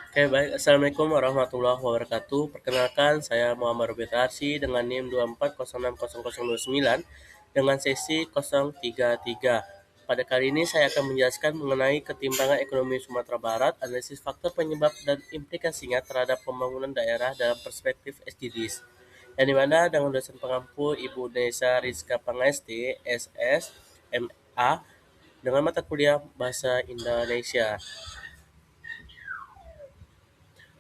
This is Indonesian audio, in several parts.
Oke, baik. Assalamualaikum warahmatullahi wabarakatuh. Perkenalkan, saya Muhammad Robi Tarsi dengan NIM 24060029 dengan sesi 033. Pada kali ini saya akan menjelaskan mengenai ketimpangan ekonomi Sumatera Barat, analisis faktor penyebab dan implikasinya terhadap pembangunan daerah dalam perspektif SDGs. Yang dimana dengan dosen pengampu Ibu Nesa Rizka Pangesti, SS, MA, dengan mata kuliah Bahasa Indonesia.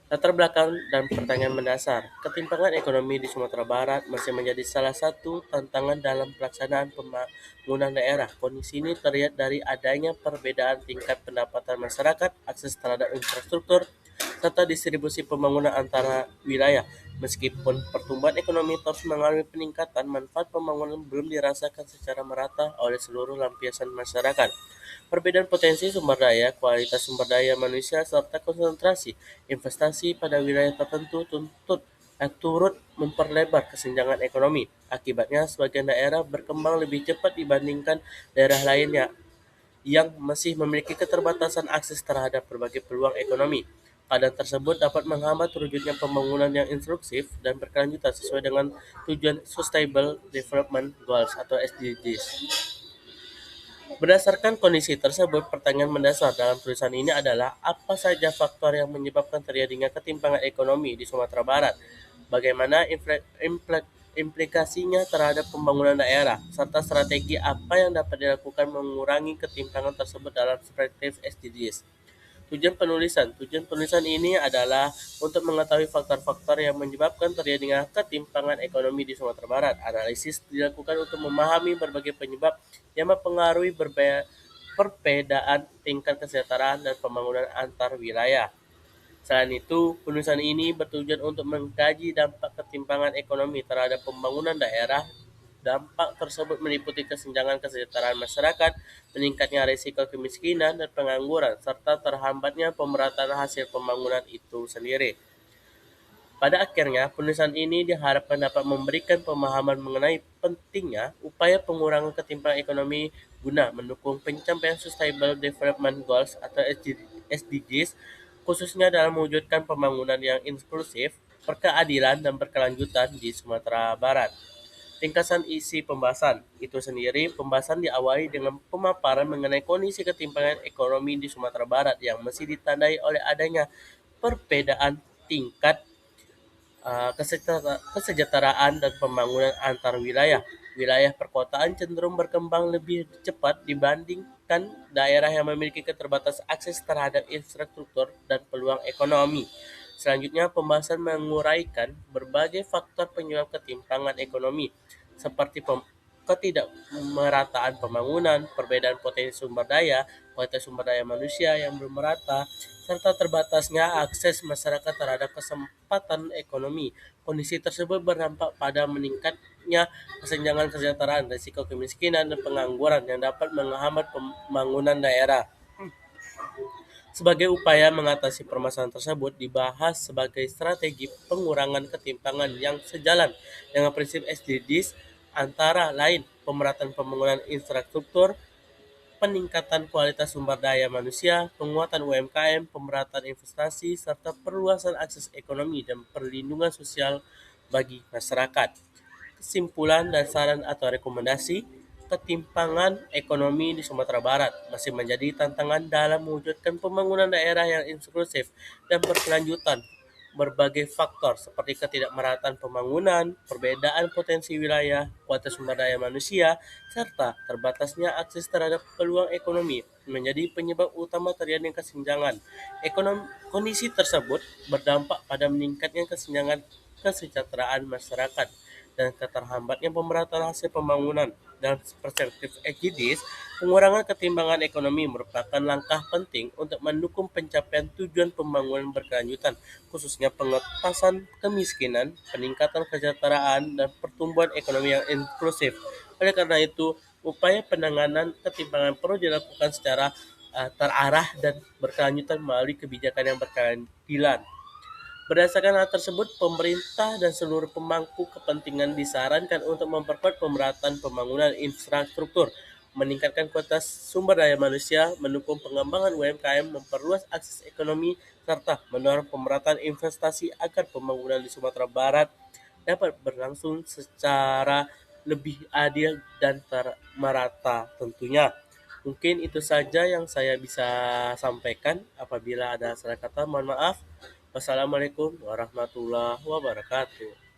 Latar belakang dan pertanyaan mendasar, ketimpangan ekonomi di Sumatera Barat masih menjadi salah satu tantangan dalam pelaksanaan pembangunan daerah. Kondisi ini terlihat dari adanya perbedaan tingkat pendapatan masyarakat, akses terhadap infrastruktur, serta distribusi pembangunan antara wilayah. Meskipun pertumbuhan ekonomi terus mengalami peningkatan, manfaat pembangunan belum dirasakan secara merata oleh seluruh lapisan masyarakat. Perbedaan potensi sumber daya, kualitas sumber daya manusia, serta konsentrasi investasi pada wilayah tertentu turut memperlebar kesenjangan ekonomi. Akibatnya, sebagian daerah berkembang lebih cepat dibandingkan daerah lainnya yang masih memiliki keterbatasan akses terhadap berbagai peluang ekonomi. Keadaan tersebut dapat menghambat terwujudnya pembangunan yang inklusif dan berkelanjutan sesuai dengan tujuan Sustainable Development Goals atau SDGs. Berdasarkan kondisi tersebut, pertanyaan mendasar dalam tulisan ini adalah apa saja faktor yang menyebabkan terjadinya ketimpangan ekonomi di Sumatera Barat, bagaimana implikasinya terhadap pembangunan daerah, serta strategi apa yang dapat dilakukan mengurangi ketimpangan tersebut dalam perspektif SDGs. Tujuan penulisan ini adalah untuk mengetahui faktor-faktor yang menyebabkan terjadinya ketimpangan ekonomi di Sumatera Barat. Analisis dilakukan untuk memahami berbagai penyebab yang mempengaruhi perbedaan tingkat kesejahteraan dan pembangunan antar wilayah. Selain itu, penulisan ini bertujuan untuk mengkaji dampak ketimpangan ekonomi terhadap pembangunan daerah. Dampak tersebut meliputi kesenjangan kesejahteraan masyarakat, meningkatnya risiko kemiskinan dan pengangguran, serta terhambatnya pemerataan hasil pembangunan itu sendiri. Pada akhirnya, penulisan ini diharapkan dapat memberikan pemahaman mengenai pentingnya upaya pengurangan ketimpangan ekonomi guna mendukung pencapaian Sustainable Development Goals atau SDGs, khususnya dalam mewujudkan pembangunan yang inklusif, berkeadilan, dan berkelanjutan di Sumatera Barat. Ringkasan isi pembahasan itu sendiri, pembahasan diawali dengan pemaparan mengenai kondisi ketimpangan ekonomi di Sumatera Barat yang masih ditandai oleh adanya perbedaan tingkat kesejahteraan dan pembangunan antar wilayah. Wilayah perkotaan cenderung berkembang lebih cepat dibandingkan daerah yang memiliki keterbatasan akses terhadap infrastruktur dan peluang ekonomi. Selanjutnya, pembahasan menguraikan berbagai faktor penyebab ketimpangan ekonomi, seperti ketidakmerataan pembangunan, perbedaan potensi sumber daya, kualitas sumber daya manusia yang belum merata, serta terbatasnya akses masyarakat terhadap kesempatan ekonomi. Kondisi tersebut berdampak pada meningkatnya kesenjangan kesejahteraan, risiko kemiskinan, dan pengangguran yang dapat menghambat pembangunan daerah. Sebagai upaya mengatasi permasalahan tersebut, dibahas sebagai strategi pengurangan ketimpangan yang sejalan dengan prinsip SDGs, antara lain pemerataan pembangunan infrastruktur, peningkatan kualitas sumber daya manusia, penguatan UMKM, pemerataan investasi, serta perluasan akses ekonomi dan perlindungan sosial bagi masyarakat. Kesimpulan dan saran atau rekomendasi, ketimpangan ekonomi di Sumatera Barat masih menjadi tantangan dalam mewujudkan pembangunan daerah yang inklusif dan berkelanjutan. Berbagai faktor seperti ketidakmerataan pembangunan, perbedaan potensi wilayah, kualitas sumber daya manusia, serta terbatasnya akses terhadap peluang ekonomi menjadi penyebab utama terjadinya kesenjangan. Kondisi tersebut berdampak pada meningkatnya kesenjangan kesejahteraan masyarakat dan keterhambatnya pemerataan hasil pembangunan. Dalam perspektif SDGs, pengurangan ketimpangan ekonomi merupakan langkah penting untuk mendukung pencapaian tujuan pembangunan berkelanjutan, khususnya pengentasan kemiskinan, peningkatan kesejahteraan, dan pertumbuhan ekonomi yang inklusif. Oleh karena itu, upaya penanganan ketimpangan perlu dilakukan secara terarah dan berkelanjutan melalui kebijakan yang berkeadilan. Berdasarkan hal tersebut, pemerintah dan seluruh pemangku kepentingan disarankan untuk memperkuat pemerataan pembangunan infrastruktur, meningkatkan kualitas sumber daya manusia, mendukung pengembangan UMKM, memperluas akses ekonomi, serta mendorong pemerataan investasi agar pembangunan di Sumatera Barat dapat berlangsung secara lebih adil dan merata tentunya. Mungkin itu saja yang saya bisa sampaikan. Apabila ada salah kata, mohon maaf. Wassalamualaikum warahmatullahi wabarakatuh.